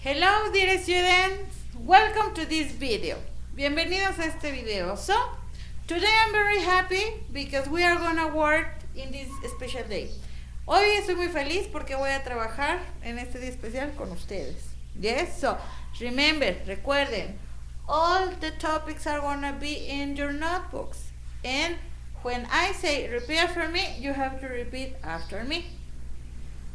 Hello dear students, welcome to this video. Bienvenidos a este video. So, today I'm very happy because we are gonna work in this special day. Hoy estoy muy feliz porque voy a trabajar en este día especial con ustedes. Yes, so remember, recuerden, all the topics are gonna be in your notebooks. And when I say repeat after me, you have to repeat after me.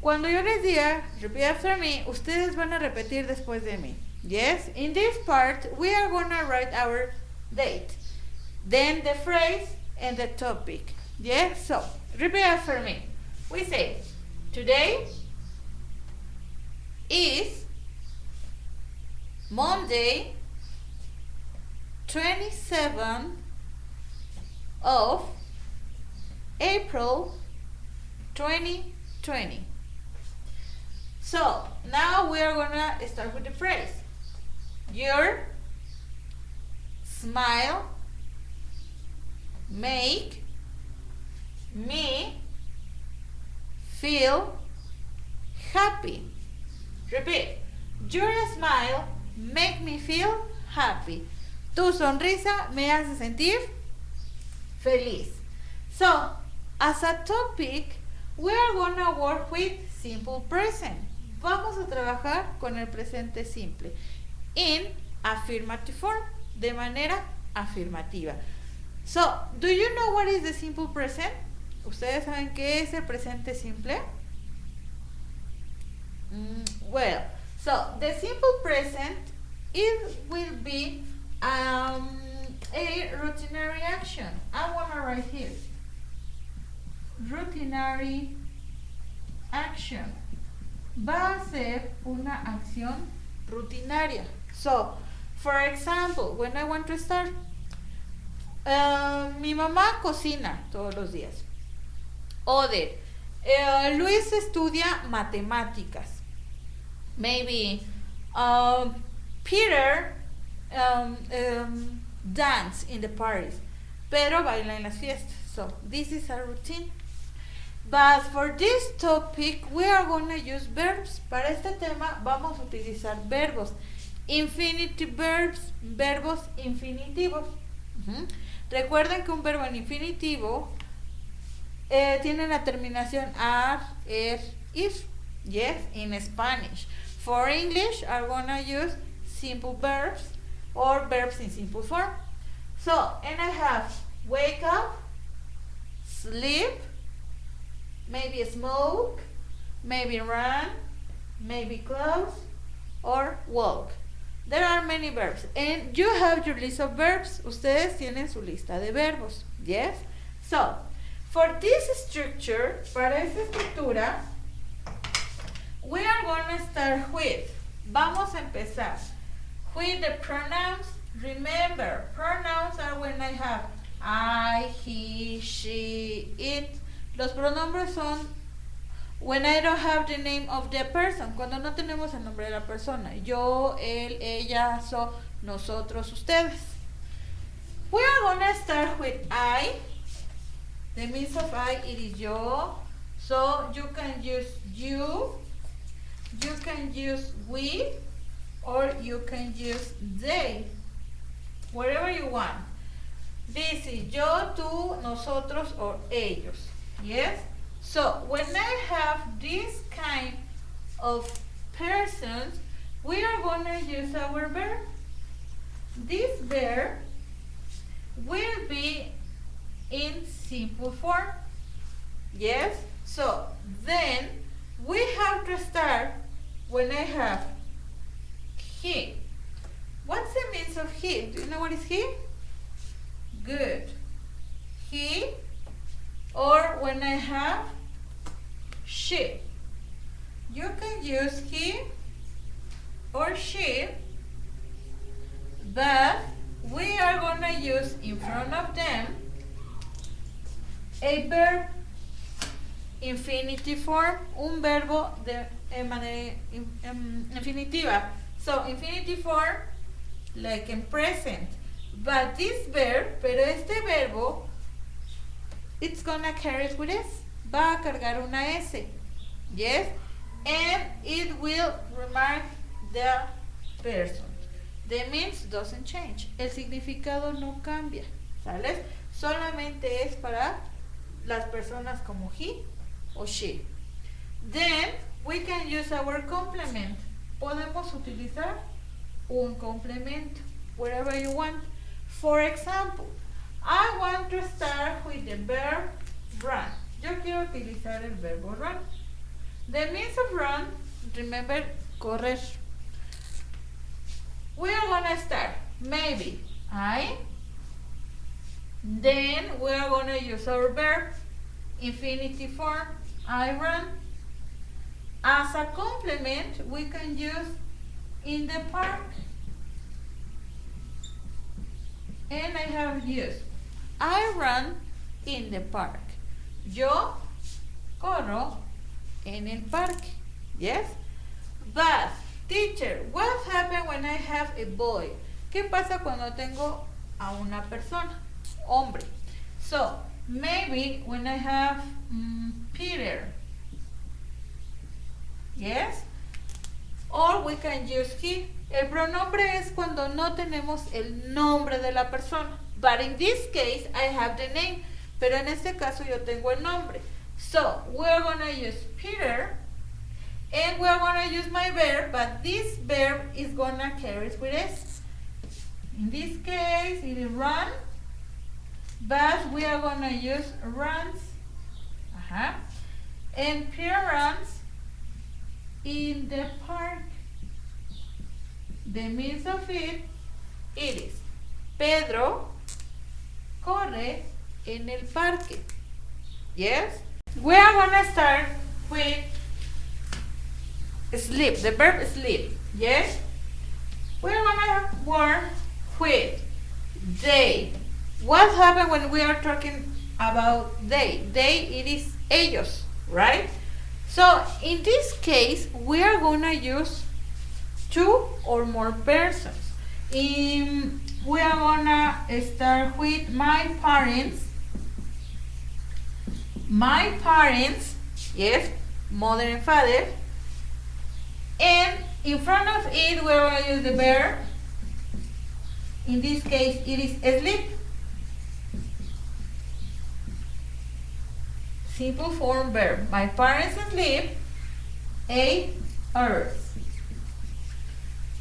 Cuando yo les diga repeat after me, ustedes van a repetir después de mí. Yes, in this part we are gonna write our date, then the phrase and the topic. Yes, so repeat after me. We say today is Monday, 27th of April 2020. So now we are gonna start with the phrase. Your smile make me feel happy. Repeat. Your smile make me feel happy. Tu sonrisa me hace sentir feliz. So, as a topic, we are gonna work with simple present. Vamos a trabajar con el presente simple in affirmative form, de manera afirmativa. So, do you know what is the simple present? ¿Ustedes saben qué es el presente simple? Well, so the simple present will be a routinary action. I want to write here. Routinary action. Va a ser una acción rutinaria. So, for example, when I want to start, mi mamá cocina todos los días. Other, Luis estudia matemáticas. Maybe Peter dance in the parties, pero baila en las fiestas. So, this is a routine. But for this topic, we are going to use verbs. Para este tema vamos a utilizar verbos. Infinitive verbs, verbos infinitivos. Recuerden que un verbo en infinitivo tiene la terminación ar, ir. Yes, in Spanish. For English, are going to use simple verbs or verbs in simple form. So, and I have wake up, sleep, maybe smoke, maybe run, maybe close, or walk. There are many verbs. And you have your list of verbs. Ustedes tienen su lista de verbos. Yes? So, for this structure, para esta estructura, we are going to start with, vamos a empezar, with the pronouns. Remember, pronouns are when I have I, he, she, it. Los pronombres son when I don't have the name of the person, cuando no tenemos el nombre de la persona. Yo, él, ella, so, nosotros, ustedes. We are going to start with I. The means of I, it is yo. So you can use you can use we, or you can use they. Whatever you want. This is yo, tú, nosotros, or ellos. Yes? So, when I have this kind of persons, we are going to use our verb. This verb will be in simple form. Yes? So, then we have to start when I have he. What's the means of he? Do you know what is he? Good. He, or when I have she. You can use he or she, but we are going to use in front of them a verb infinitive form, un verbo de manera infinitiva. So, infinitive form, like in present. But this verb, pero este verbo, it's gonna carry with S. Va a cargar una S. Yes? And it will remark the person. The means doesn't change. El significado no cambia, ¿sales? Solamente es para las personas como he o she. Then we can use our complement. Podemos utilizar un complemento wherever you want. For example, I want to start with the verb run. Yo quiero utilizar el verbo run. The means of run, remember, correr. We are gonna start. Maybe I. Then we are gonna use our verb, infinitive form, I run. As a complement, we can use in the park. And I have used I run in the park. Yo corro en el parque. Yes? But, teacher, what happens when I have a boy? ¿Qué pasa cuando tengo a una persona? Hombre. So, maybe when I have Peter. Yes? Or we can use he. El pronombre es cuando no tenemos el nombre de la persona. But in this case, I have the name. Pero en este caso yo tengo el nombre. So, we're going to use Peter. And we're going to use my verb. But this verb is going to carry with S. In this case, it is run. But we are going to use runs. And Peter runs in the park. The means of it is Pedro corre en el parque. Yes? We are going to start with sleep, the verb sleep. Yes? We are going to work with they. What happens when we are talking about they? They, it is ellos, right? So, in this case, we are going to use two or more persons. We are gonna start with my parents. My parents, yes, mother and father. And in front of it, we're gonna use the verb. In this case, it is sleep. Simple form verb. My parents sleep 8 hours.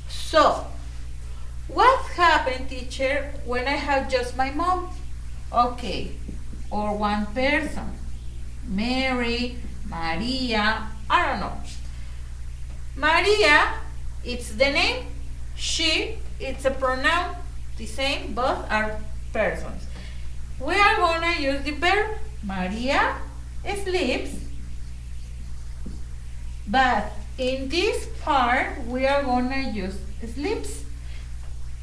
So, what happened, teacher, when I have just my mom? Okay, or one person. Mary, Maria, I don't know. Maria, it's the name. She, it's a pronoun. The same, both are persons. We are going to use the verb. Maria sleeps. But in this part, we are going to use sleeps.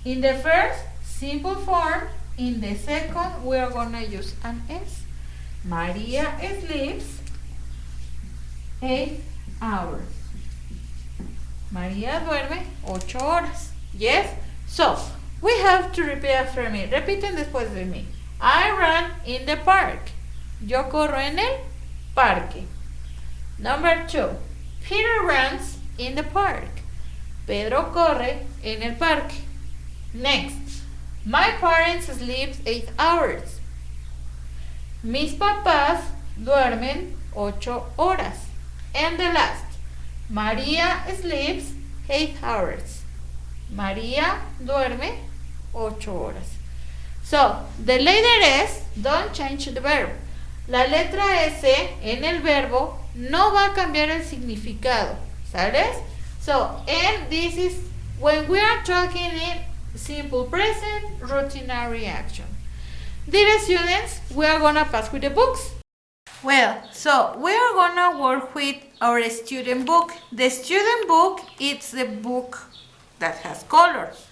In the first, simple form. In the second, we are going to use an S. Maria sleeps 8 hours. María duerme 8 horas. Yes? So, we have to repeat after me. Repiten después de mí. I run in the park. Yo corro en el parque. Number 2. Peter runs in the park. Pedro corre en el parque. Next. My parents sleep 8 hours. Mis papás duermen 8 horas. And the last. María sleeps 8 hours. María duerme 8 horas. So, the letter S, don't change the verb. La letra S en el verbo no va a cambiar el significado. ¿Sabes? So, and this is when we are talking in simple present, routinary action. Dear students, we are going to pass with the books. Well, so we are going to work with our student book. The student book is the book that has colors.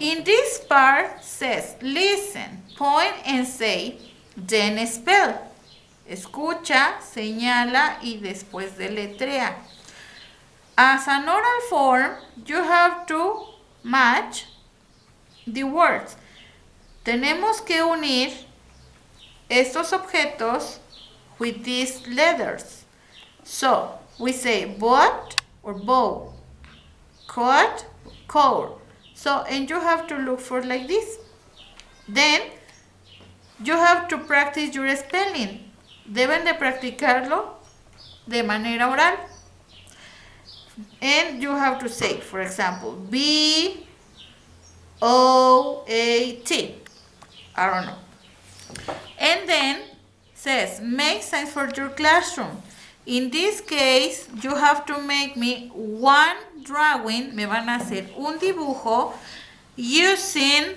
In this part says, listen, point and say, then spell. Escucha, señala y después deletrea. As an oral form, you have to match the words. Tenemos que unir estos objetos with these letters. So, we say boat or bow. coat, core. So, and you have to look for like this. Then, you have to practice your spelling. Deben de practicarlo de manera oral. And you have to say, for example, B-O-A-T. I don't know. And then says, make signs for your classroom. In this case, you have to make me one drawing. Me van a hacer un dibujo using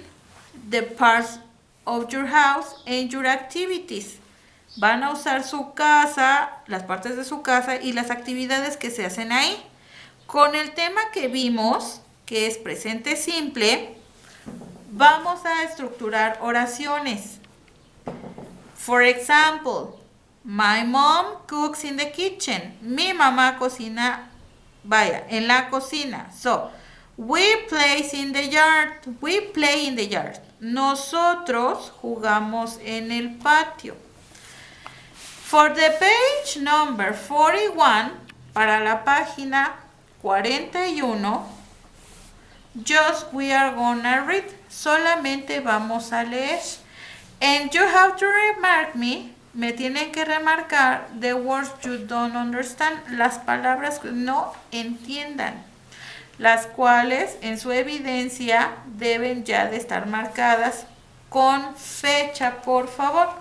the parts of your house and your activities. Van a usar su casa, las partes de su casa y las actividades que se hacen ahí. Con el tema que vimos, que es presente simple, vamos a estructurar oraciones. For example, my mom cooks in the kitchen. Mi mamá cocina, vaya, en la cocina. So, we play in the yard. We play in the yard. Nosotros jugamos en el patio. For the page number 41, para la página 41, just we are gonna read. Solamente vamos a leer. And you have to remark me tienen que remarcar the words you don't understand, las palabras que no entiendan, las cuales en su evidencia deben ya de estar marcadas con fecha, por favor.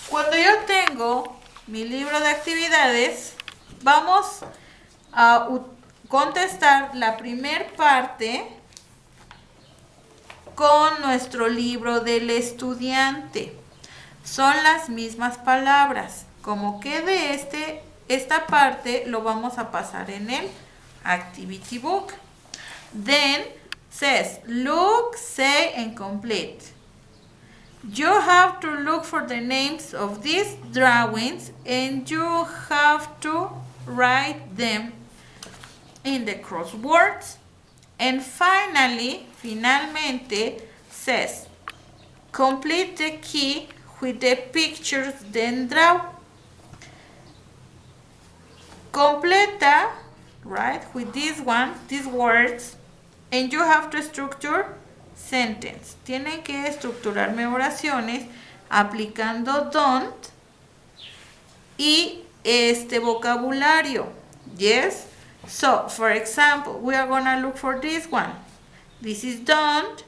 Cuando yo tengo mi libro de actividades, vamos a contestar la primer parte con nuestro libro del estudiante. Son las mismas palabras. Como que de esta parte lo vamos a pasar en el activity book. Then says, look, say, and complete. You have to look for the names of these drawings and you have to write them in the crosswords. And finalmente says, complete the key with the pictures, then draw. Completa, right, with these words, and you have to structure sentence. Tienen que estructurarme oraciones aplicando don't y este vocabulario. Yes? So, for example, we are going to look for this one. This is don't,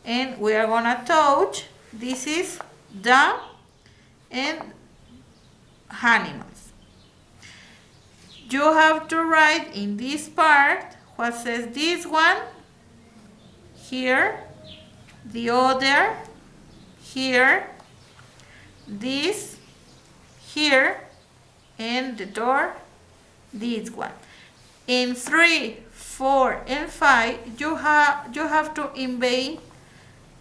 and we are going to touch. This is the and animals. You have to write in this part what says this one, here, the other, here, this, here, and the door, this one. In 3, 4, and 5, you have to invent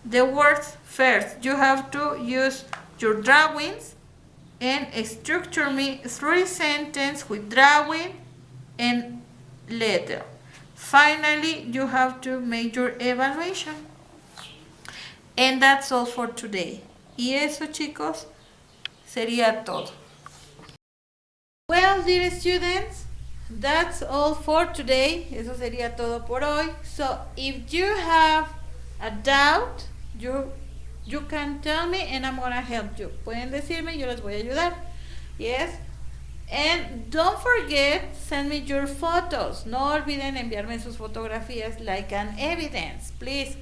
the words first. You have to use your drawings and structure me 3 sentences with drawing and letter. Finally, you have to make your evaluation. And that's all for today. Y eso, chicos, sería todo. Well, dear students, that's all for today. Eso sería todo por hoy. So, if you have a doubt, you can tell me and I'm gonna help you. Pueden decirme, yo les voy a ayudar. Yes? And don't forget, send me your photos. No olviden enviarme sus fotografías like an evidence, please.